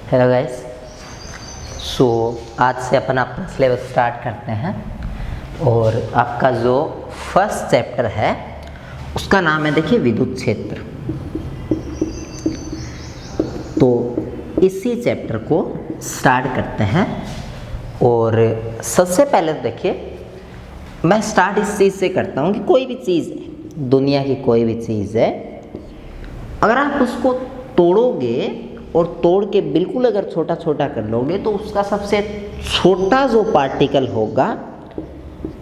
Hello guys. सो आज से अपन अपना सिलेबस स्टार्ट करते हैं और आपका जो फर्स्ट चैप्टर है उसका नाम है, देखिए, विद्युत क्षेत्र। तो इसी चैप्टर को स्टार्ट करते हैं और सबसे पहले देखिए, मैं स्टार्ट इस चीज़ से करता हूँ कि कोई भी चीज़ है, दुनिया की कोई भी चीज़ है, अगर आप उसको तोड़ोगे और तोड़ के बिल्कुल अगर छोटा छोटा कर लोगे तो उसका सबसे छोटा जो पार्टिकल होगा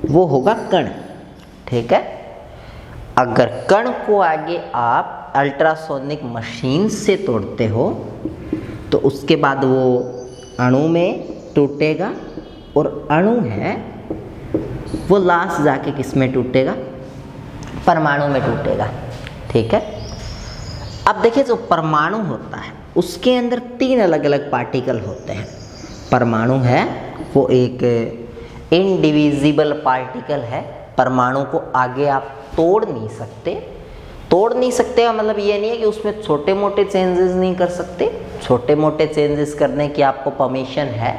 वो होगा कण। ठीक है। अगर कण को आगे आप अल्ट्रासोनिक मशीन से तोड़ते हो तो उसके बाद वो अणु में टूटेगा और अणु है वो लास्ट जाके किस में टूटेगा? परमाणु में टूटेगा। ठीक है। अब देखिए, जो परमाणु होता है उसके अंदर 3 अलग अलग पार्टिकल होते हैं। परमाणु है वो एक इनडिविजिबल पार्टिकल है। परमाणु को आगे आप तोड़ नहीं सकते का मतलब ये नहीं है कि उसमें छोटे मोटे चेंजेस नहीं कर सकते। छोटे मोटे चेंजेस करने की आपको परमिशन है,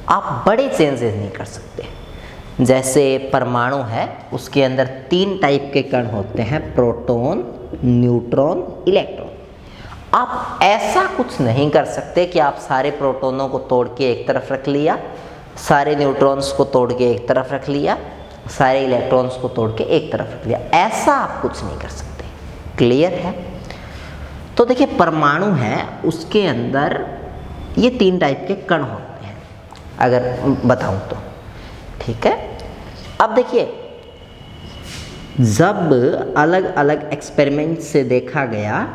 आप बड़े चेंजेस नहीं कर सकते। जैसे परमाणु है उसके अंदर 3 टाइप के कण होते हैं, प्रोटॉन, न्यूट्रॉन, इलेक्ट्रॉन। आप ऐसा कुछ नहीं कर सकते कि आप सारे प्रोटॉनों को तोड़ के एक तरफ रख लिया, सारे न्यूट्रॉन्स को तोड़ के एक तरफ रख लिया, सारे इलेक्ट्रॉन्स को तोड़ के एक तरफ रख लिया। ऐसा आप कुछ नहीं कर सकते। क्लियर है? तो देखिए, परमाणु है उसके अंदर ये 3 टाइप के कण होते हैं, अगर बताऊं तो। ठीक है। अब देखिए, जब अलग अलग एक्सपेरिमेंट से देखा गया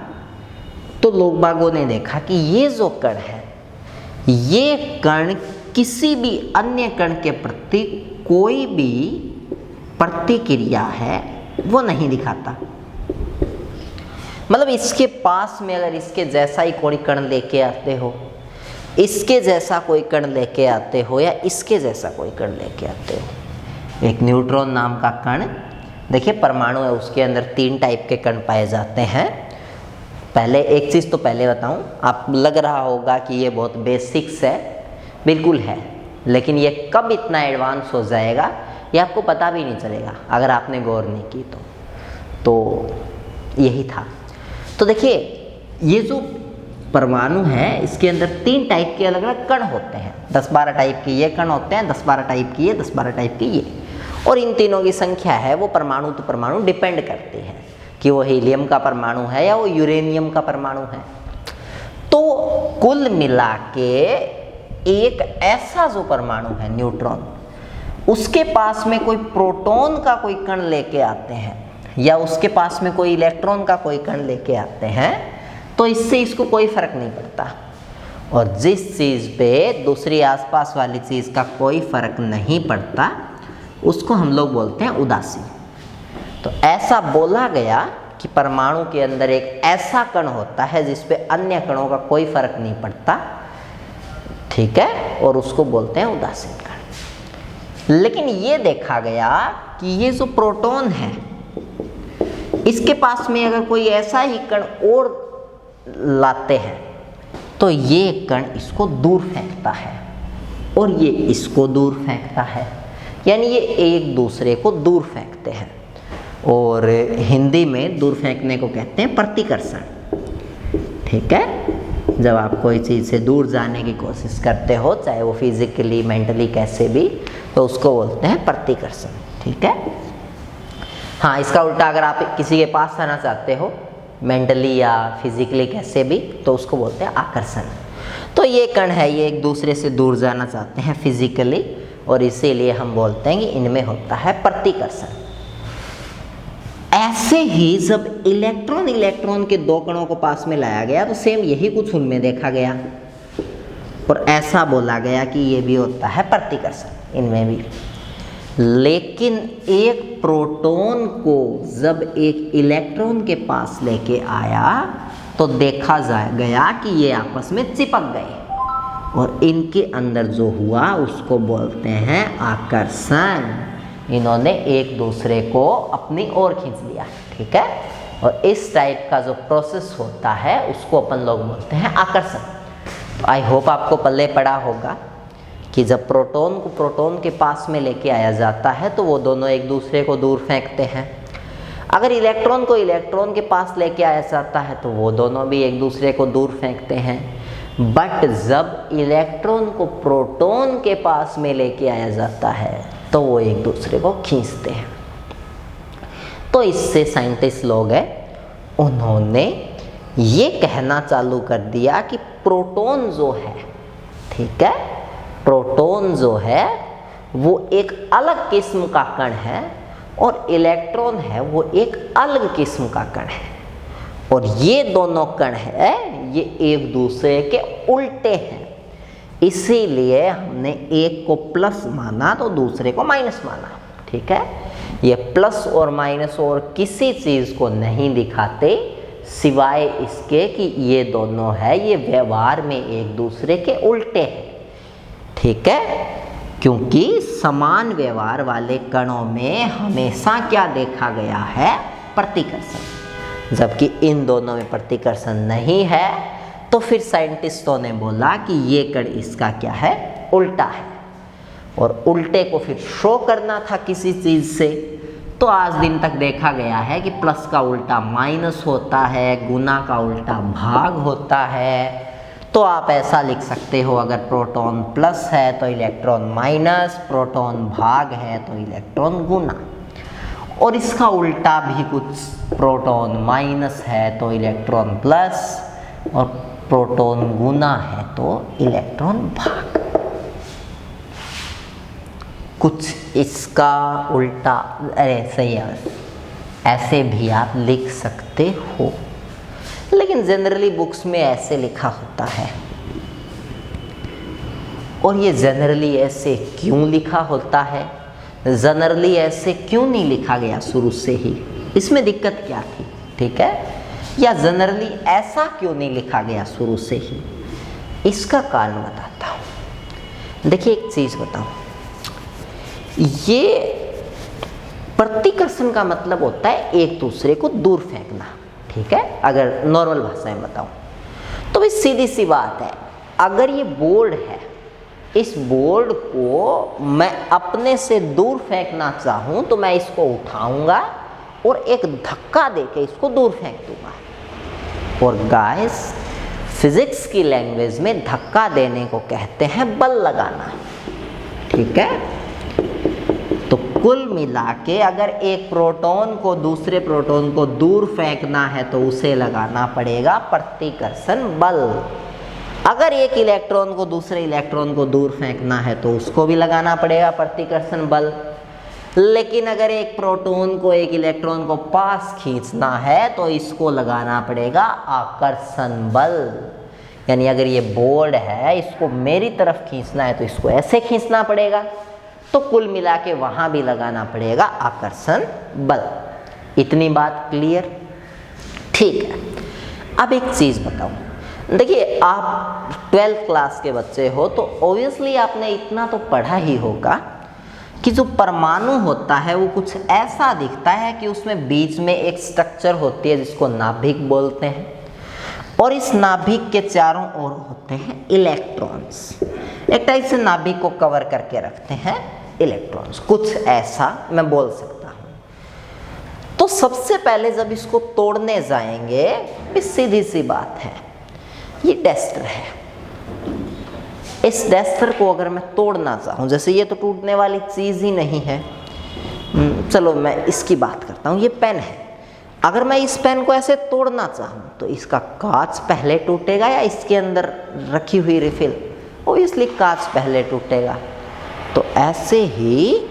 तो लोग बागों ने देखा कि ये जो कण है, ये कण किसी भी अन्य कण के प्रति कोई भी प्रतिक्रिया है वो नहीं दिखाता। मतलब इसके पास में अगर इसके जैसा ही कोई कण लेके आते हो, इसके जैसा कोई कण लेके आते हो या इसके जैसा कोई कण लेके आते हो, एक न्यूट्रॉन नाम का कण, देखिए परमाणु है उसके अंदर 3 टाइप के कण पाए जाते हैं। पहले एक चीज़ तो पहले बताऊं, आप लग रहा होगा कि ये बहुत बेसिक्स है, बिल्कुल है, लेकिन ये कब इतना एडवांस हो जाएगा ये आपको पता भी नहीं चलेगा अगर आपने गौर नहीं की तो यही था। तो देखिए, ये जो परमाणु है इसके अंदर 3 टाइप के अलग अलग कण होते हैं। 10-12 टाइप के ये कण होते हैं, 10-12 टाइप की ये, 10-12 टाइप की ये, और इन तीनों की संख्या है वो परमाणु तो परमाणु डिपेंड करती है कि वो हीलियम का परमाणु है या वो यूरेनियम का परमाणु है। तो कुल मिला के एक ऐसा जो परमाणु है न्यूट्रॉन, उसके पास में कोई प्रोटॉन का कोई कण लेके आते हैं या उसके पास में कोई इलेक्ट्रॉन का कोई कण लेके आते हैं तो इससे इसको कोई फर्क नहीं पड़ता। और जिस चीज़ पे दूसरी आसपास वाली चीज़ का कोई फर्क नहीं पड़ता उसको हम लोग बोलते हैं उदासीन। तो ऐसा बोला गया कि परमाणु के अंदर एक ऐसा कण होता है जिस पे अन्य कणों का कोई फर्क नहीं पड़ता। ठीक है। और उसको बोलते हैं उदासीन कण। लेकिन ये देखा गया कि ये जो प्रोटॉन है इसके पास में अगर कोई ऐसा ही कण और लाते हैं तो ये कण इसको दूर फेंकता है और ये इसको दूर फेंकता है, यानी ये एक दूसरे को दूर फेंकते हैं। और हिंदी में दूर फेंकने को कहते हैं प्रतिकर्षण। ठीक है। जब आप कोई चीज़ से दूर जाने की कोशिश करते हो, चाहे वो फिजिकली, मेंटली, कैसे भी, तो उसको बोलते हैं प्रतिकर्षण। ठीक है। हाँ, इसका उल्टा अगर आप किसी के पास आना चाहते हो मेंटली या फिजिकली कैसे भी, तो उसको बोलते हैं आकर्षण। तो ये कण है, ये एक दूसरे से दूर जाना चाहते हैं फिजिकली, और इसीलिए हम बोलते हैं कि इनमें होता है प्रतिकर्षण। ऐसे ही जब इलेक्ट्रॉन के 2 कणों को पास में लाया गया तो सेम यही कुछ उनमें देखा गया और ऐसा बोला गया कि ये भी होता है प्रतिकर्षण इनमें भी। लेकिन एक प्रोटॉन को जब एक इलेक्ट्रॉन के पास लेके आया तो देखा गया कि ये आपस में चिपक गए और इनके अंदर जो हुआ उसको बोलते हैं आकर्षण। इन्होंने एक दूसरे को अपनी ओर खींच लिया। ठीक है। और इस टाइप का जो प्रोसेस होता है उसको अपन लोग बोलते हैं आकर्षण। तो आई होप आपको पल्ले पड़ा होगा कि जब प्रोटॉन को प्रोटॉन के पास में लेके आया जाता है तो वो दोनों एक दूसरे को दूर फेंकते हैं। अगर इलेक्ट्रॉन को इलेक्ट्रॉन के पास लेके आया जाता है तो वो दोनों भी एक दूसरे को दूर फेंकते हैं। बट जब इलेक्ट्रॉन को प्रोटॉन के पास में लेके आया जाता है तो वो एक दूसरे को खींचते हैं। तो इससे साइंटिस्ट लोग हैं, उन्होंने ये कहना चालू कर दिया कि प्रोटॉन जो है, ठीक है, प्रोटॉन जो है वो एक अलग किस्म का कण है और इलेक्ट्रॉन है वो एक अलग किस्म का कण है, और ये दोनों कण है ये एक दूसरे के उल्टे हैं। इसीलिए हमने एक को प्लस माना तो दूसरे को माइनस माना, ठीक है। ये प्लस और माइनस और किसी चीज़ को नहीं दिखाते सिवाय इसके कि ये दोनों है ये व्यवहार में एक दूसरे के उल्टे हैं, ठीक है। क्योंकि समान व्यवहार वाले कणों में हमेशा क्या देखा गया है, प्रतिकर्षण, जबकि इन दोनों में प्रतिकर्षण नहीं है। तो फिर साइंटिस्टों ने बोला कि ये कण इसका क्या है, उल्टा है, और उल्टे को फिर शो करना था किसी चीज़ से। तो आज दिन तक देखा गया है कि प्लस का उल्टा माइनस होता है, गुना का उल्टा भाग होता है। तो आप ऐसा लिख सकते हो, अगर प्रोटॉन प्लस है तो इलेक्ट्रॉन माइनस, प्रोटॉन भाग है तो इलेक्ट्रॉन गुना, और इसका उल्टा भी कुछ, प्रोटॉन माइनस है तो इलेक्ट्रॉन प्लस, और प्रोटॉन गुना है तो इलेक्ट्रॉन भाग। कुछ इसका उल्टा, अरे सही है, ऐसे भी आप लिख सकते हो, लेकिन जनरली बुक्स में ऐसे लिखा होता है। और ये जनरली ऐसे क्यों लिखा होता है, जनरली ऐसे क्यों नहीं लिखा गया शुरू से ही, इसमें दिक्कत क्या थी, ठीक है, या जनरली ऐसा क्यों नहीं लिखा गया शुरू से ही, इसका कारण बताता हूँ। देखिए एक चीज़ बताऊँ, ये प्रतिकर्षण का मतलब होता है एक दूसरे को दूर फेंकना, ठीक है। अगर नॉर्मल भाषा में बताऊं तो भाई सीधी सी बात है, अगर ये बोर्ड है, इस बोर्ड को मैं अपने से दूर फेंकना चाहूं तो मैं इसको उठाऊंगा और एक धक्का देके इसको दूर फेंक दूंगा। और गाइस, फिजिक्स की लैंग्वेज में धक्का देने को कहते हैं बल लगाना, ठीक है। तो कुल मिला के अगर एक प्रोटॉन को दूसरे प्रोटॉन को दूर फेंकना है तो उसे लगाना पड़ेगा प्रतिकर्षण बल। अगर एक इलेक्ट्रॉन को दूसरे इलेक्ट्रॉन को दूर फेंकना है तो उसको भी लगाना पड़ेगा प्रतिकर्षण बल। लेकिन अगर एक प्रोटॉन को एक इलेक्ट्रॉन को पास खींचना है तो इसको लगाना पड़ेगा आकर्षण बल। यानी अगर ये बोर्ड है, इसको मेरी तरफ खींचना है तो इसको ऐसे खींचना पड़ेगा, तो कुल मिला के वहाँ भी लगाना पड़ेगा आकर्षण बल। इतनी बात क्लियर, ठीक है। अब एक चीज़ बताऊँ, देखिए आप 12th क्लास के बच्चे हो तो ऑब्वियसली आपने इतना तो पढ़ा ही होगा कि जो परमाणु होता है वो कुछ ऐसा दिखता है कि उसमें बीच में एक स्ट्रक्चर होती है जिसको नाभिक बोलते हैं, और इस नाभिक के चारों ओर होते हैं इलेक्ट्रॉन्स। एक टाइप से नाभिक को कवर करके रखते हैं इलेक्ट्रॉन्स, कुछ ऐसा मैं बोल सकता हूँ। तो सबसे पहले जब इसको तोड़ने जाएंगे, ये सीधी सी बात है, ये डेस्टर है। इस डेस्टर को अगर मैं तोड़ना चाहूँ, जैसे ये तो टूटने वाली चीज़ ही नहीं है, चलो मैं इसकी बात करता हूँ, ये पेन है। अगर मैं इस पेन को ऐसे तोड़ना चाहूँ तो इसका कांच पहले टूटेगा या इसके अंदर रखी हुई रिफिल, ऑब्वियसली कांच पहले टूटेगा। तो ऐसे ही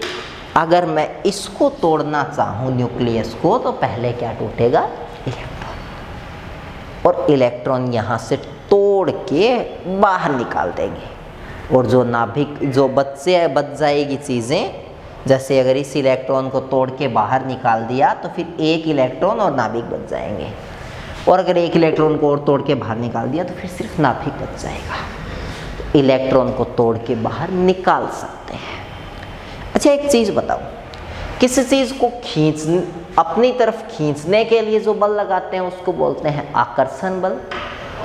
अगर मैं इसको तोड़ना चाहूँ न्यूक्लियस को, तो पहले क्या टूटेगा, इलेक्ट्रॉन, और इलेक्ट्रॉन यहाँ से तोड़ के बाहर निकाल देंगे, और जो नाभिक जो बच जाएगी चीज़ें, जैसे अगर इस इलेक्ट्रॉन को तोड़ के बाहर निकाल दिया तो फिर एक इलेक्ट्रॉन और नाभिक बच जाएंगे, और अगर एक इलेक्ट्रॉन को और तोड़ के बाहर निकाल दिया तो फिर सिर्फ नाभिक बच जाएगा। इलेक्ट्रॉन को तोड़ के बाहर निकाल सकते हैं। अच्छा एक चीज़ बताओ, किसी चीज़ को अपनी तरफ खींचने के लिए जो बल लगाते हैं उसको बोलते हैं आकर्षण बल,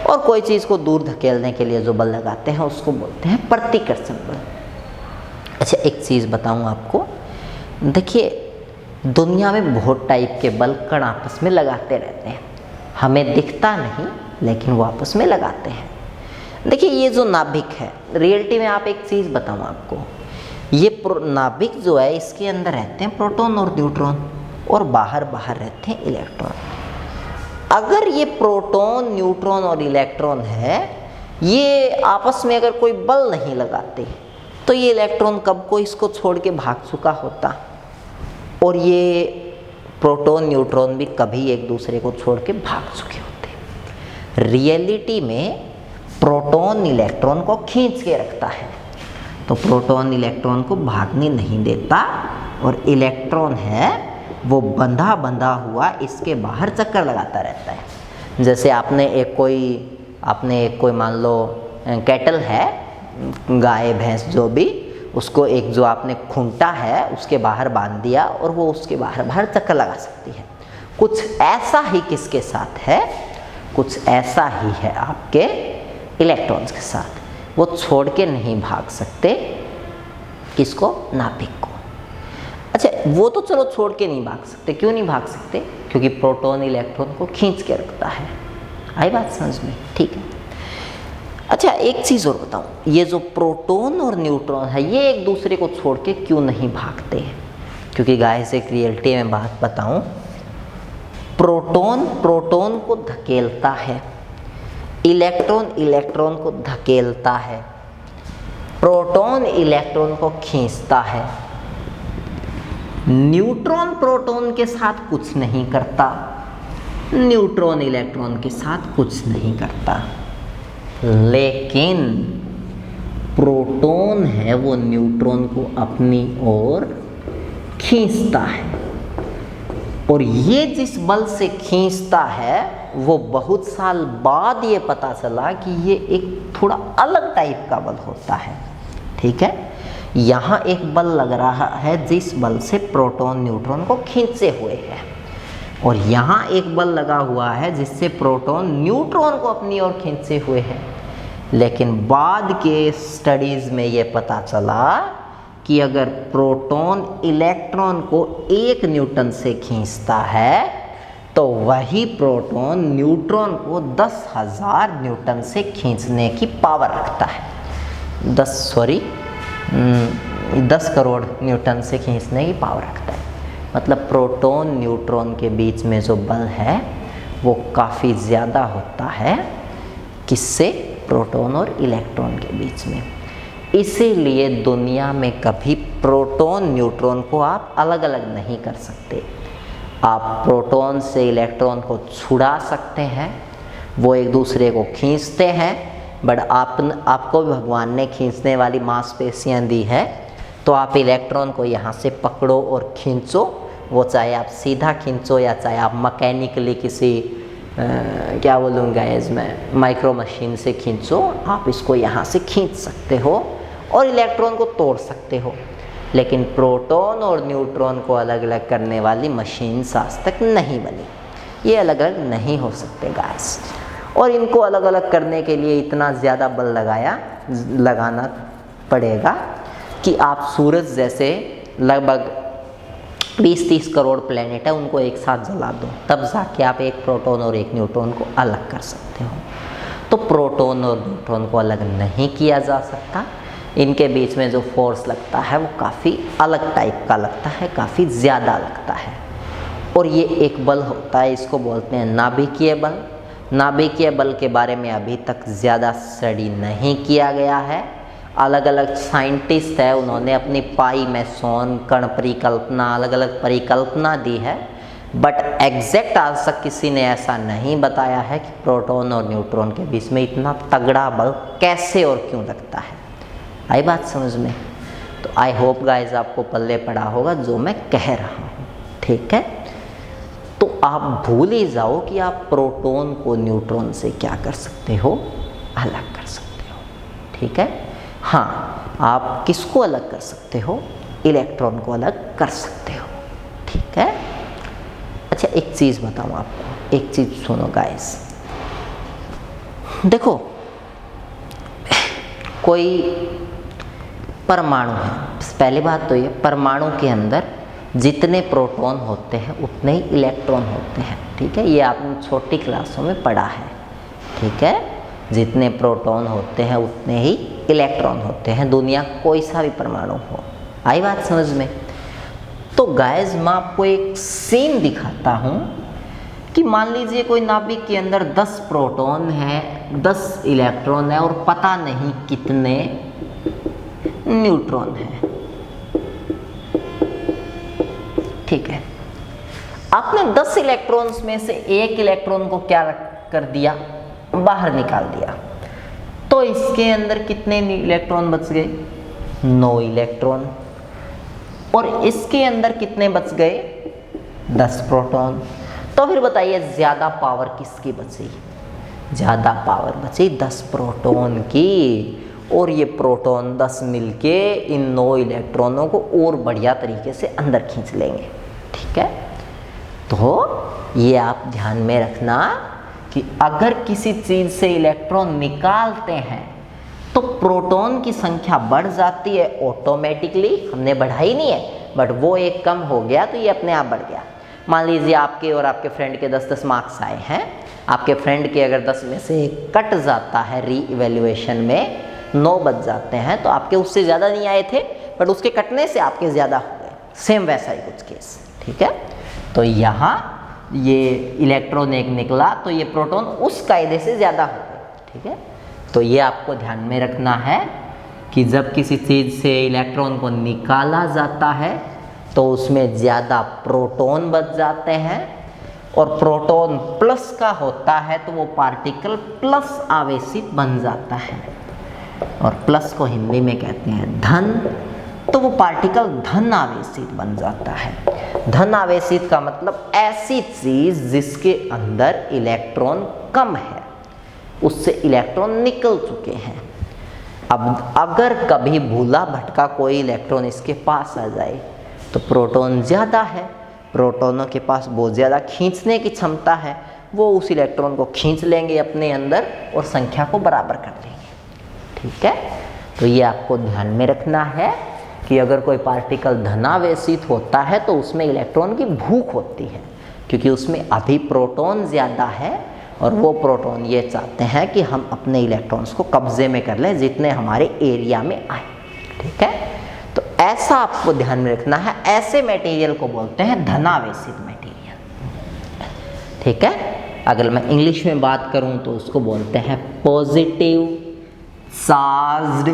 और कोई चीज़ को दूर धकेलने के लिए जो बल लगाते हैं उसको बोलते हैं प्रतिकर्षण बल। अच्छा, एक चीज़ बताऊं आपको, देखिए दुनिया में बहुत टाइप के बल कण आपस में लगाते रहते हैं, हमें दिखता नहीं लेकिन वो आपस में लगाते हैं। देखिए ये जो नाभिक है, रियलिटी में आप एक चीज़ बताऊं आपको, ये नाभिक जो है इसके अंदर रहते हैं प्रोटॉन और न्यूट्रॉन और बाहर रहते हैं इलेक्ट्रॉन। अगर ये प्रोटॉन, न्यूट्रॉन और इलेक्ट्रॉन है, ये आपस में अगर कोई बल नहीं लगाते तो ये इलेक्ट्रॉन कब को इसको छोड़ के भाग चुका होता और ये प्रोटॉन, न्यूट्रॉन भी कभी एक दूसरे को छोड़ के भाग चुके होते। रियलिटी में प्रोटॉन इलेक्ट्रॉन को खींच के रखता है, तो प्रोटॉन इलेक्ट्रॉन को भागने नहीं देता और इलेक्ट्रॉन है वो बंधा हुआ इसके बाहर चक्कर लगाता रहता है। जैसे आपने एक कोई मान लो कैटल है, गाय भैंस जो भी, उसको एक जो आपने खूंटा है उसके बाहर बांध दिया और वो उसके बाहर चक्कर लगा सकती है। कुछ ऐसा ही किसके साथ है, कुछ ऐसा ही है आपके इलेक्ट्रॉन्स के साथ, वो छोड़ के नहीं भाग सकते किसको, नाभिक को। अच्छा, वो तो चलो छोड़ के नहीं भाग सकते, क्यों नहीं भाग सकते, क्योंकि प्रोटॉन इलेक्ट्रॉन को खींच के रखता है। आई बात समझ में? ठीक है। अच्छा, एक चीज़ और बताऊं, ये जो प्रोटॉन और न्यूट्रॉन है ये एक दूसरे को छोड़ के क्यों नहीं भागते हैं, क्योंकि गाइस एक रियलिटी में बात बताऊं, प्रोटॉन को धकेलता है, इलेक्ट्रॉन को धकेलता है, प्रोटॉन इलेक्ट्रॉन को खींचता है। न्यूट्रॉन प्रोटॉन के साथ कुछ नहीं करता, न्यूट्रॉन इलेक्ट्रॉन के साथ कुछ नहीं करता, लेकिन प्रोटॉन है वो न्यूट्रॉन को अपनी ओर खींचता है। और ये जिस बल से खींचता है वो बहुत साल बाद ये पता चला कि ये एक थोड़ा अलग टाइप का बल होता है। ठीक है, यहाँ एक बल लग रहा है जिस बल से प्रोटॉन न्यूट्रॉन को खींचे हुए है, और यहाँ एक बल लगा हुआ है जिससे प्रोटॉन न्यूट्रॉन को अपनी ओर खींचे हुए है। लेकिन बाद के स्टडीज़ में ये पता चला कि अगर प्रोटॉन इलेक्ट्रॉन को 1 न्यूटन से खींचता है तो वही प्रोटॉन न्यूट्रॉन को 10,000 न्यूटन से खींचने की पावर रखता है। 10 करोड़ न्यूटन से खींचने की पावर रखता है। मतलब प्रोटॉन न्यूट्रॉन के बीच में जो बल है वो काफ़ी ज़्यादा होता है, किससे, प्रोटॉन और इलेक्ट्रॉन के बीच में। इसीलिए दुनिया में कभी प्रोटॉन न्यूट्रॉन को आप अलग अलग नहीं कर सकते। आप प्रोटॉन से इलेक्ट्रॉन को छुड़ा सकते हैं, वो एक दूसरे को खींचते हैं, बट आपको भगवान ने खींचने वाली मांसपेशियाँ दी है, तो आप इलेक्ट्रॉन को यहाँ से पकड़ो और खींचो, वो चाहे आप सीधा खींचो या चाहे आप मैकेनिकली किसी क्या बोलूँगा इसमें माइक्रो मशीन से खींचो, आप इसको यहाँ से खींच सकते हो और इलेक्ट्रॉन को तोड़ सकते हो। लेकिन प्रोटॉन और न्यूट्रॉन को अलग अलग करने वाली मशीन आज तक नहीं बनी, ये अलग अलग नहीं हो सकते गाइस। और इनको अलग अलग करने के लिए इतना ज़्यादा बल लगाना पड़ेगा कि आप सूरज जैसे लगभग 20-30 करोड़ प्लेनेट है, उनको एक साथ जला दो, तब जाके आप एक प्रोटॉन और एक न्यूट्रॉन को अलग कर सकते हो। तो प्रोटॉन और न्यूट्रॉन को अलग नहीं किया जा सकता, इनके बीच में जो फोर्स लगता है वो काफ़ी अलग टाइप का लगता है, काफ़ी ज़्यादा लगता है। और ये एक बल होता है, इसको बोलते हैं नाभिकीय बल। नाभिकीय बल के बारे में अभी तक ज़्यादा स्टडी नहीं किया गया है। अलग अलग साइंटिस्ट है, उन्होंने अपनी पाई मैसोन कण परिकल्पना अलग अलग परिकल्पना दी है, बट एग्जैक्ट आज तक किसी ने ऐसा नहीं बताया है कि प्रोटॉन और न्यूट्रॉन के बीच में इतना तगड़ा बल कैसे और क्यों लगता है। आई बात समझ में? तो आई होप गाइज आपको पल्ले पड़ा होगा जो मैं कह रहा हूँ। ठीक है, तो आप भूल ही जाओ कि आप प्रोटॉन को न्यूट्रॉन से क्या कर सकते हो, अलग कर सकते हो। ठीक है, हाँ, आप किसको अलग कर सकते हो, इलेक्ट्रॉन को अलग कर सकते हो। ठीक है, अच्छा एक चीज़ बताऊँ आपको, एक चीज़ सुनो गाइस, देखो, कोई परमाणु है, पहली बात तो ये, परमाणु के अंदर जितने प्रोटॉन होते हैं उतने ही इलेक्ट्रॉन होते हैं, ठीक है। ये आपने छोटी क्लासों में पढ़ा है, ठीक है। जितने प्रोटॉन होते हैं उतने ही इलेक्ट्रॉन होते हैं, दुनिया कोई सा भी परमाणु हो। आई बात समझ में? तो गाइस मैं आपको एक सीन दिखाता हूँ कि मान लीजिए कोई नाभिक के अंदर 10 प्रोटॉन है, 10 इलेक्ट्रॉन है और पता नहीं कितने न्यूट्रॉन है, ठीक है। आपने 10 इलेक्ट्रॉन्स में से एक इलेक्ट्रॉन को क्या कर दिया, बाहर निकाल दिया, तो इसके अंदर कितने इलेक्ट्रॉन बच गए, 9 इलेक्ट्रॉन। और इसके अंदर कितने बच गए, 10 प्रोटॉन। तो फिर बताइए ज्यादा पावर किसकी बची, ज्यादा पावर बची 10 प्रोटॉन की। और ये प्रोटॉन 10 मिलके इन 9 इलेक्ट्रॉनों को और बढ़िया तरीके से अंदर खींच लेंगे, ठीक है। तो ये आप ध्यान में रखना कि अगर किसी चीज से इलेक्ट्रॉन निकालते हैं तो प्रोटॉन की संख्या बढ़ जाती है ऑटोमेटिकली, हमने बढ़ाई नहीं है, बट वो एक कम हो गया तो ये अपने आप बढ़ गया। मान लीजिए आपके और आपके फ्रेंड के 10-10 मार्क्स आए हैं, आपके फ्रेंड के अगर 10 में से कट जाता है री इवेल्युएशन में, 9 बच जाते हैं, तो आपके उससे ज़्यादा नहीं आए थे, बट उसके कटने से आपके ज़्यादा हो गए। सेम वैसा ही कुछ केस, ठीक है। तो यहाँ ये इलेक्ट्रॉन एक निकला तो ये प्रोटॉन उस कायदे से ज़्यादा हो गए, ठीक है। तो ये आपको ध्यान में रखना है कि जब किसी चीज़ से इलेक्ट्रॉन को निकाला जाता है तो उसमें ज़्यादा प्रोटॉन बच जाते हैं, और प्रोटॉन प्लस का होता है तो वो पार्टिकल प्लस आवेशित बन जाता है, और प्लस को हिंदी में कहते हैं धन, तो वो पार्टिकल धन आवेशित बन जाता है। धन आवेशित का मतलब ऐसी चीज़ जिसके अंदर इलेक्ट्रॉन कम है, उससे इलेक्ट्रॉन निकल चुके हैं। अब अगर कभी भूला भटका कोई इलेक्ट्रॉन इसके पास आ जाए तो प्रोटॉन ज़्यादा है, प्रोटॉनों के पास बहुत ज़्यादा खींचने की क्षमता है, वो उस इलेक्ट्रॉन को खींच लेंगे अपने अंदर और संख्या को बराबर कर देंगे, ठीक है। तो ये आपको ध्यान में रखना है कि अगर कोई पार्टिकल धनावेशित होता है तो उसमें इलेक्ट्रॉन की भूख होती है, क्योंकि उसमें अभी प्रोटॉन ज़्यादा है और वो प्रोटॉन ये चाहते हैं कि हम अपने इलेक्ट्रॉन्स को कब्जे में कर लें जितने हमारे एरिया में आए, ठीक है। तो ऐसा आपको ध्यान में रखना है, ऐसे मटेरियल को बोलते हैं धनावेशित मटेरियल, ठीक है। अगर मैं इंग्लिश में बात करूं तो उसको बोलते हैं पॉजिटिव चार्ज्ड,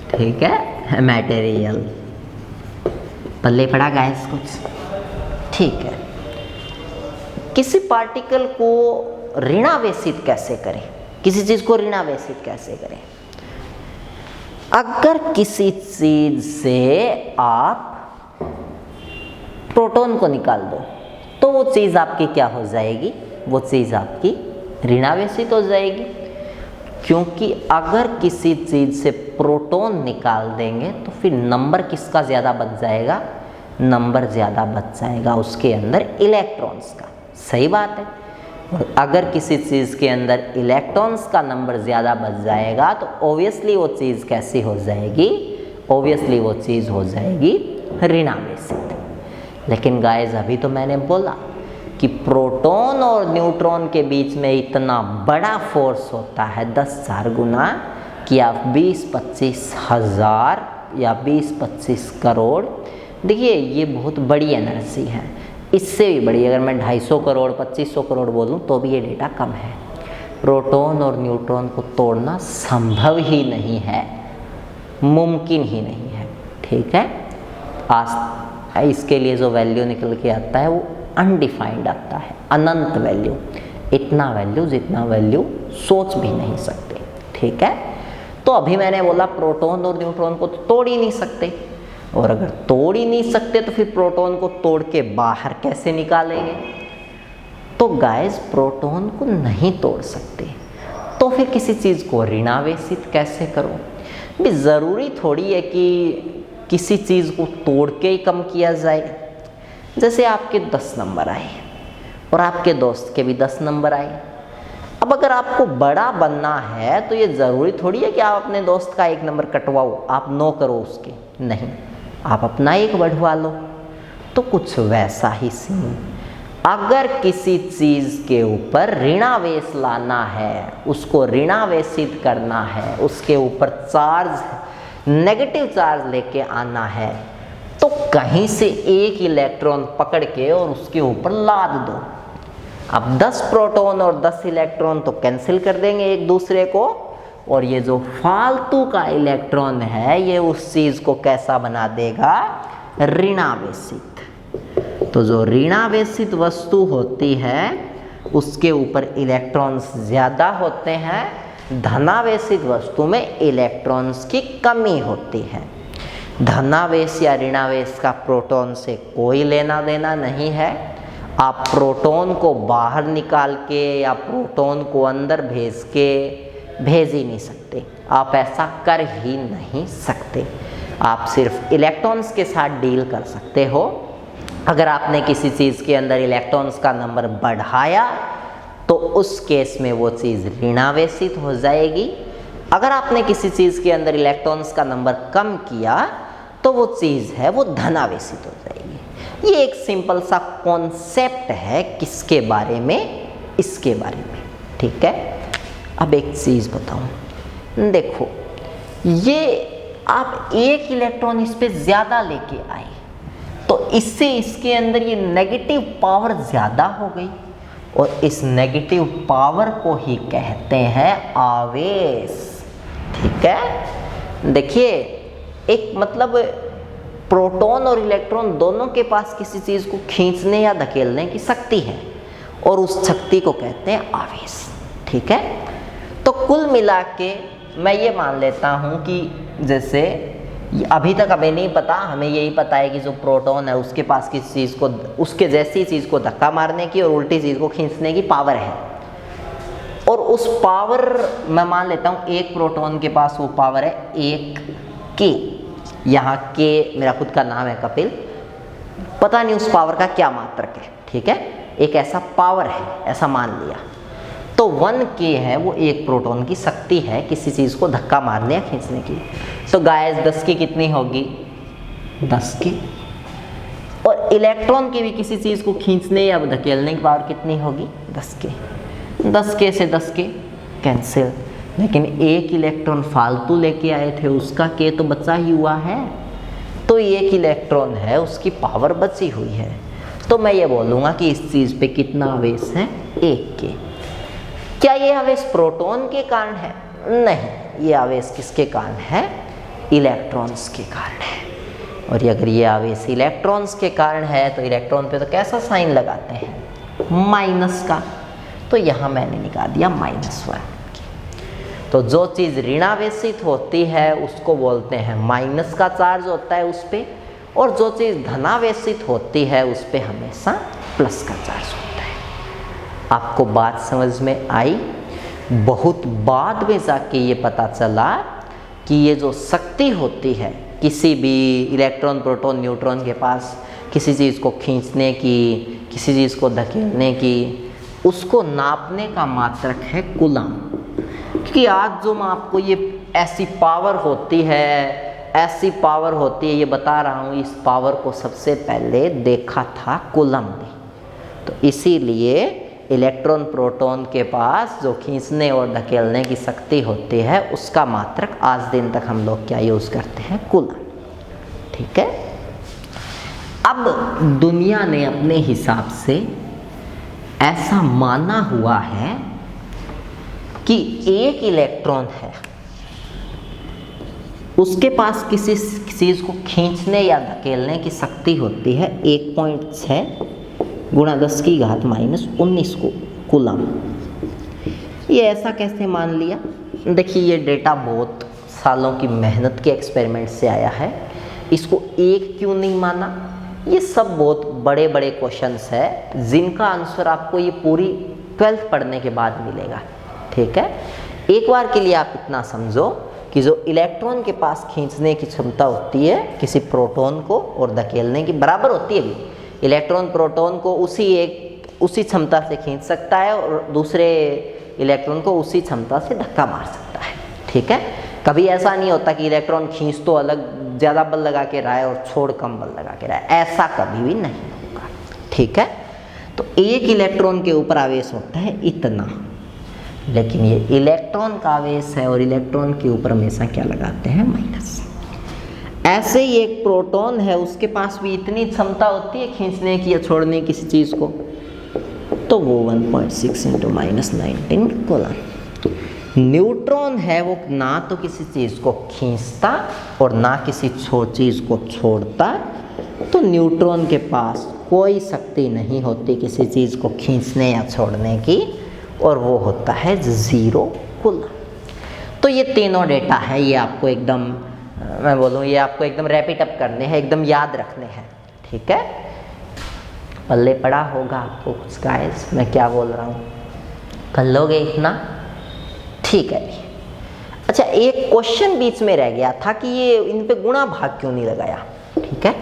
ठीक है, मटेरियल। पल्ले पड़ा गाइस कुछ, ठीक है। किसी पार्टिकल को ऋणावेशित कैसे करें, किसी चीज को ऋणावेशित कैसे करें? अगर किसी चीज से आप प्रोटॉन को निकाल दो तो वो चीज आपकी क्या हो जाएगी, वो चीज आपकी ऋणावेशित हो जाएगी, क्योंकि अगर किसी चीज से प्रोटॉन निकाल देंगे तो फिर नंबर किसका ज़्यादा बच जाएगा, नंबर ज़्यादा बच जाएगा उसके अंदर इलेक्ट्रॉन्स का, सही बात है। और अगर किसी चीज़ के अंदर इलेक्ट्रॉन्स का नंबर ज़्यादा बच जाएगा तो ऑब्वियसली वो चीज़ कैसी हो जाएगी, ऑब्वियसली वो चीज़ हो जाएगी ऋणावेशित। लेकिन गाइस अभी तो मैंने बोला कि प्रोटॉन और न्यूट्रॉन के बीच में इतना बड़ा फोर्स होता है 10,000 गुना कि आप 20-25 हज़ार या 20-25 करोड़, देखिए ये बहुत बड़ी एनर्जी है, इससे भी बड़ी अगर मैं 250 करोड़ 2500 करोड़ बोलूँ तो भी ये डेटा कम है। प्रोटॉन और न्यूट्रॉन को तोड़ना संभव ही नहीं है, मुमकिन ही नहीं है, ठीक है। आज इसके लिए जो वैल्यू निकल के आता है वो अनडिफाइंड आता है, अनंत वैल्यू, इतना वैल्यू जितना वैल्यू सोच भी नहीं सकते, ठीक है। तो अभी मैंने बोला प्रोटॉन और न्यूट्रॉन को तो तोड़ ही नहीं सकते, और अगर तोड़ ही नहीं सकते तो फिर प्रोटॉन को तोड़ के बाहर कैसे निकालेंगे? तो गाइस प्रोटॉन को नहीं तोड़ सकते, तो फिर किसी चीज़ को ऋणावेशित कैसे करो? भी ज़रूरी थोड़ी है कि किसी चीज़ को तोड़ के ही कम किया जाए। जैसे आपके 10 नंबर आए और आपके दोस्त के भी 10 नंबर आए। अब अगर आपको बड़ा बनना है तो ये ज़रूरी थोड़ी है कि आप अपने दोस्त का 1 नंबर कटवाओ, आप 9 करो उसके, नहीं, आप अपना 1 बढ़वा लो। तो कुछ वैसा ही सीन, अगर किसी चीज़ के ऊपर ऋणावेश लाना है, उसको ऋणावेशित करना है, उसके ऊपर चार्ज, नेगेटिव चार्ज लेके आना है, तो कहीं से एक इलेक्ट्रॉन पकड़ के और उसके ऊपर लाद दो। अब 10 प्रोटॉन और 10 इलेक्ट्रॉन तो कैंसिल कर देंगे एक दूसरे को, और ये जो फालतू का इलेक्ट्रॉन है ये उस चीज़ को कैसा बना देगा, ऋणावेशित। तो जो ऋणावेशित वस्तु होती है उसके ऊपर इलेक्ट्रॉन्स ज़्यादा होते हैं, धनावेशित वस्तु में इलेक्ट्रॉन्स की कमी होती है। धनावेश या ऋणावेश का प्रोटॉन से कोई लेना देना नहीं है। आप प्रोटॉन को बाहर निकाल के या प्रोटॉन को अंदर भेज के भेज ही नहीं सकते, आप ऐसा कर ही नहीं सकते। आप सिर्फ इलेक्ट्रॉन्स के साथ डील कर सकते हो। अगर आपने किसी चीज़ के अंदर इलेक्ट्रॉन्स का नंबर बढ़ाया तो उस केस में वो चीज़ ऋणावेशित हो जाएगी। अगर आपने किसी चीज़ के अंदर इलेक्ट्रॉन्स का नंबर कम किया तो वो चीज़ है वो धनावेशित हो जाएगी। ये एक सिंपल सा कॉन्सेप्ट है, किसके बारे में, इसके बारे में, ठीक है। अब एक चीज़ बताऊं, देखो ये आप 1 इलेक्ट्रॉन इस पे ज़्यादा लेके आए तो इससे इसके अंदर ये नेगेटिव पावर ज़्यादा हो गई, और इस नेगेटिव पावर को ही कहते हैं आवेश, ठीक है। देखिए एक मतलब प्रोटॉन और इलेक्ट्रॉन दोनों के पास किसी चीज़ को खींचने या धकेलने की शक्ति है, और उस शक्ति को कहते हैं आवेश, ठीक है। तो कुल मिला के मैं ये मान लेता हूँ कि जैसे अभी तक हमें नहीं पता, हमें यही पता है कि जो प्रोटॉन है उसके पास किसी चीज़ को, उसके जैसी चीज़ को धक्का मारने की और उल्टी चीज़ को खींचने की पावर है, और उस पावर मैं मान लेता हूँ एक प्रोटॉन के पास वो पावर है 1 के, यहाँ के मेरा खुद का नाम है कपिल, पता नहीं उस पावर का क्या मात्रक है, ठीक है, एक ऐसा पावर है, ऐसा मान लिया। तो 1 के है वो एक प्रोटॉन की शक्ति है किसी चीज़ को धक्का मारने या खींचने की। तो गाइस 10 की कितनी होगी, 10 की। और इलेक्ट्रॉन की भी किसी चीज़ को खींचने या धकेलने की पावर कितनी होगी, 10 के। 10 के से 10 के कैंसिल, लेकिन एक इलेक्ट्रॉन फालतू लेके आए थे, उसका के तो बचा ही हुआ है, तो एक इलेक्ट्रॉन है उसकी पावर बची हुई है। तो मैं ये बोलूँगा कि इस चीज़ पे कितना आवेश है, 1 के। क्या ये आवेश प्रोटॉन के कारण है, नहीं, ये आवेश किसके कारण है, इलेक्ट्रॉन्स के कारण है। और अगर ये आवेश इलेक्ट्रॉन्स के कारण है तो इलेक्ट्रॉन पे तो कैसा साइन लगाते हैं, माइनस का, तो यहाँ मैंने निकाल दिया -1। तो जो चीज़ ऋणावेशित होती है उसको बोलते हैं माइनस का चार्ज होता है उस पर, और जो चीज़ धनावेशित होती है उस पर हमेशा प्लस का चार्ज होता है। आपको बात समझ में आई? बहुत बाद में जाके ये पता चला कि ये जो शक्ति होती है किसी भी इलेक्ट्रॉन, प्रोटॉन, न्यूट्रॉन के पास किसी चीज़ को खींचने की, किसी चीज़ को धकेलने की, उसको नापने का मात्रक है कूलम। क्योंकि आज जो मैं आपको ये ऐसी पावर होती है, ऐसी पावर होती है, ये बता रहा हूँ, इस पावर को सबसे पहले देखा था कूलम ने। तो इसीलिए इलेक्ट्रॉन प्रोटॉन के पास जो खींचने और धकेलने की शक्ति होती है उसका मात्रक आज दिन तक हम लोग क्या यूज़ करते हैं, कूलम, ठीक है। अब दुनिया ने अपने हिसाब से ऐसा माना हुआ है कि एक इलेक्ट्रॉन है, उसके पास किसी चीज़ को खींचने या धकेलने की शक्ति होती है 1.6 × 10⁻⁻19 को कूलम। ये ऐसा कैसे मान लिया? देखिए ये डेटा बहुत सालों की मेहनत के एक्सपेरिमेंट से आया है। इसको एक क्यों नहीं माना? ये सब बहुत बड़े बड़े क्वेश्चंस है जिनका आंसर आपको ये पूरी 12th पढ़ने के बाद मिलेगा, ठीक है। एक बार के लिए आप इतना समझो कि जो इलेक्ट्रॉन के पास खींचने की क्षमता होती है किसी प्रोटॉन को और धकेलने की बराबर होती है भी, इलेक्ट्रॉन प्रोटॉन को उसी क्षमता से खींच सकता है और दूसरे इलेक्ट्रॉन को उसी क्षमता से धक्का मार सकता है। ठीक है, कभी ऐसा नहीं होता कि इलेक्ट्रॉन खींच तो अलग ज़्यादा बल लगा के रहा है और छोड़ कम बल लगा के रहा है, ऐसा कभी भी नहीं होगा। ठीक है, तो एक इलेक्ट्रॉन के ऊपर आवेश होता है इतना, लेकिन ये इलेक्ट्रॉन का आवेश है और इलेक्ट्रॉन के ऊपर हमेशा क्या लगाते हैं, माइनस। ऐसे ही एक प्रोटॉन है, उसके पास भी इतनी क्षमता होती है खींचने की या छोड़ने की किसी चीज़ को, तो वो 1.6 × -19 कूलम। न्यूट्रॉन है वो ना तो किसी चीज़ को खींचता और ना किसी चीज़ को छोड़ता, तो न्यूट्रॉन के पास कोई शक्ति नहीं होती किसी चीज़ को खींचने या छोड़ने की, और वो होता है 0 कूलम। तो ये तीनों डेटा है, ये आपको एकदम मैं बोलूँ ये आपको एकदम रैपिड अप करने हैं, एकदम याद रखने हैं। ठीक है, पल्ले पड़ा होगा आपको कुछ गाइस, मैं क्या बोल रहा हूँ, कर लोगे इतना? ठीक है। अच्छा, एक क्वेश्चन बीच में रह गया था कि ये इन पे गुणा भाग क्यों नहीं लगाया। ठीक है,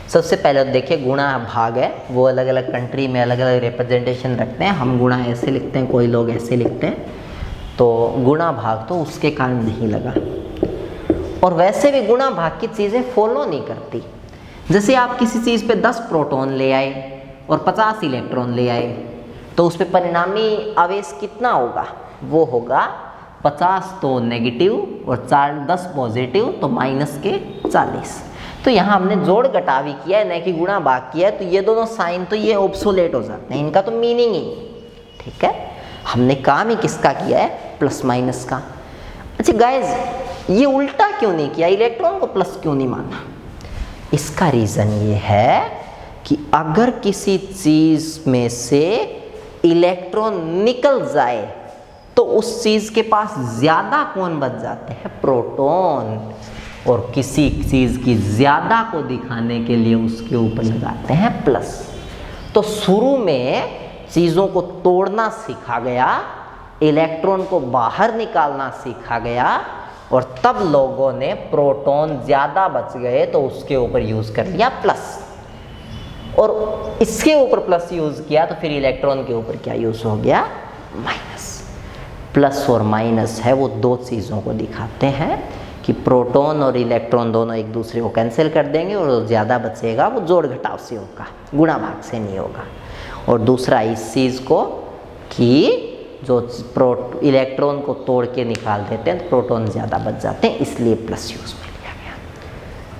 सबसे पहले तो देखिए गुणा भाग है वो अलग अलग कंट्री में अलग अलग रिप्रेजेंटेशन रखते हैं। हम गुणा ऐसे लिखते हैं, कोई लोग ऐसे लिखते हैं, तो गुणा भाग तो उसके कारण नहीं लगा। और वैसे भी गुणा भाग की चीज़ें फॉलो नहीं करती। जैसे आप किसी चीज़ पे 10 प्रोटॉन ले आए और 50 इलेक्ट्रॉन ले आए, तो उस पर परिणामी आवेश कितना होगा, वो होगा 50 तो नेगेटिव और 10 पॉजिटिव, तो -40। तो यहाँ हमने जोड़ घटावी किया है, न कि गुणा भाग किया है, तो ये दोनों साइन तो ये ऑब्सोलेट हो जाते हैं, इनका तो मीनिंग ही। ठीक है, हमने काम ही किसका किया है, प्लस माइनस का। अच्छा गाइज, ये उल्टा क्यों नहीं किया, इलेक्ट्रॉन को प्लस क्यों नहीं माना? इसका रीज़न ये है कि अगर किसी चीज़ में से इलेक्ट्रॉन निकल जाए तो उस चीज़ के पास ज़्यादा कौन बच जाते हैं, प्रोटॉन, और किसी चीज़ की ज़्यादा को दिखाने के लिए उसके ऊपर लगाते हैं प्लस। तो शुरू में चीज़ों को तोड़ना सीखा गया, इलेक्ट्रॉन को बाहर निकालना सीखा गया, और तब लोगों ने प्रोटॉन ज़्यादा बच गए तो उसके ऊपर यूज़ कर लिया प्लस, और इसके ऊपर प्लस यूज़ किया तो फिर इलेक्ट्रॉन के ऊपर क्या यूज़ हो गया, माइनस। प्लस और माइनस है वो दो चीज़ों को दिखाते हैं कि प्रोटॉन और इलेक्ट्रॉन दोनों एक दूसरे को कैंसिल कर देंगे, और ज़्यादा बचेगा वो जोड़ घटाव से होगा, गुणा भाग से नहीं होगा। और दूसरा इस चीज़ को कि जो इलेक्ट्रॉन को तोड़ के निकाल देते हैं तो प्रोटॉन ज़्यादा बच जाते हैं, इसलिए प्लस यूज़ में लिया गया।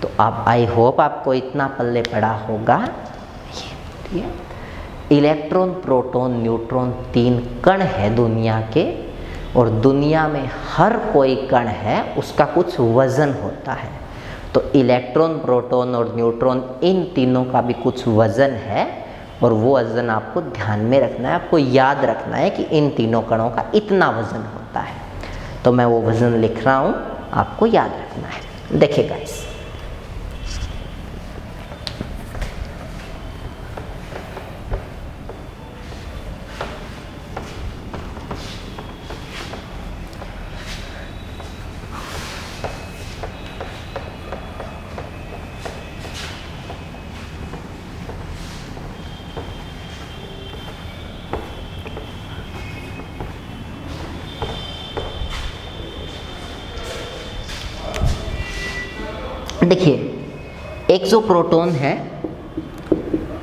तो अब आई होप आपको इतना पल्ले पड़ा होगा। ये इलेक्ट्रॉन, प्रोटॉन, न्यूट्रॉन 3 कण है दुनिया के, और दुनिया में हर कोई कण है उसका कुछ वज़न होता है। तो इलेक्ट्रॉन, प्रोटॉन और न्यूट्रॉन इन तीनों का भी कुछ वज़न है, और वो वज़न आपको ध्यान में रखना है, आपको याद रखना है कि इन तीनों कणों का इतना वज़न होता है। तो मैं वो वज़न लिख रहा हूँ, आपको याद रखना है। देखिए गाइस, देखिए एक जो प्रोटॉन है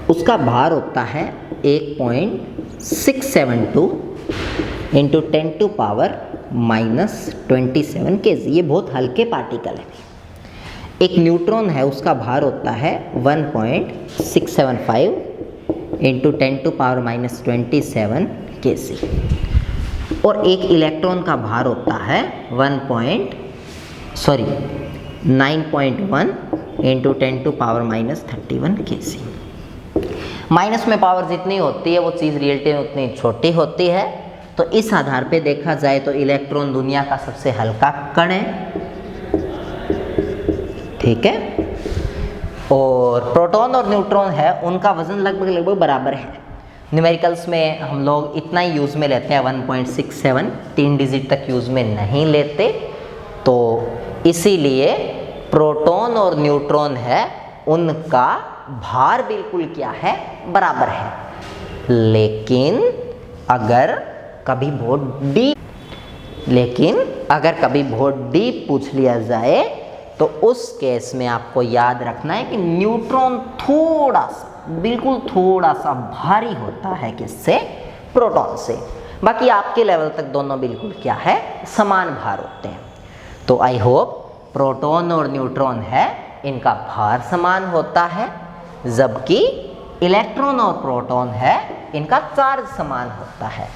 उसका भार होता है 1.672 इंटू 10⁻⁻27 kg। ये बहुत हल्के पार्टिकल है। एक न्यूट्रॉन है उसका भार होता है 1.675 इंटू 10⁻⁻27 kg। और एक इलेक्ट्रॉन का भार होता है 9.1 इंटू 10⁻⁻31 kg। माइनस में पावर जितनी होती है वो चीज़ रियलिटी में उतनी छोटी होती है। तो इस आधार पे देखा जाए तो इलेक्ट्रॉन दुनिया का सबसे हल्का कण है, ठीक है। और प्रोटॉन और न्यूट्रॉन है उनका वजन लगभग बराबर है। न्यूमेरिकल्स में हम लोग इतना ही यूज़ में लेते हैं 1.67, 3 डिजिट तक यूज़ में नहीं लेते। तो इसीलिए प्रोटॉन और न्यूट्रॉन है उनका भार बिल्कुल क्या है, बराबर है। लेकिन अगर कभी बहुत डीप पूछ लिया जाए तो उस केस में आपको याद रखना है कि न्यूट्रॉन थोड़ा सा, बिल्कुल थोड़ा सा भारी होता है किससे? प्रोटॉन से। बाकी आपके लेवल तक दोनों बिल्कुल क्या है? समान भार होते हैं। तो आई होप प्रोटॉन और न्यूट्रॉन है इनका भार समान होता है, जबकि इलेक्ट्रॉन और प्रोटॉन है इनका चार्ज समान होता है।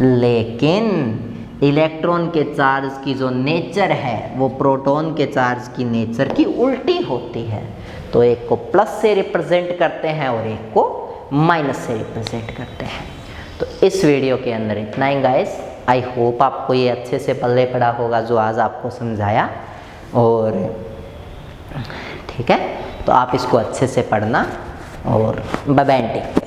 लेकिन इलेक्ट्रॉन के चार्ज की जो नेचर है वो प्रोटॉन के चार्ज की नेचर की उल्टी होती है। तो एक को प्लस से रिप्रेजेंट करते हैं और एक को माइनस से रिप्रेजेंट करते हैं। तो इस वीडियो के अंदर इतना ही गाइस। आई होप आपको ये अच्छे से पल्ले पड़ा होगा जो आज आपको समझाया, और ठीक है, तो आप इसको अच्छे से पढ़ना और बाय बाय।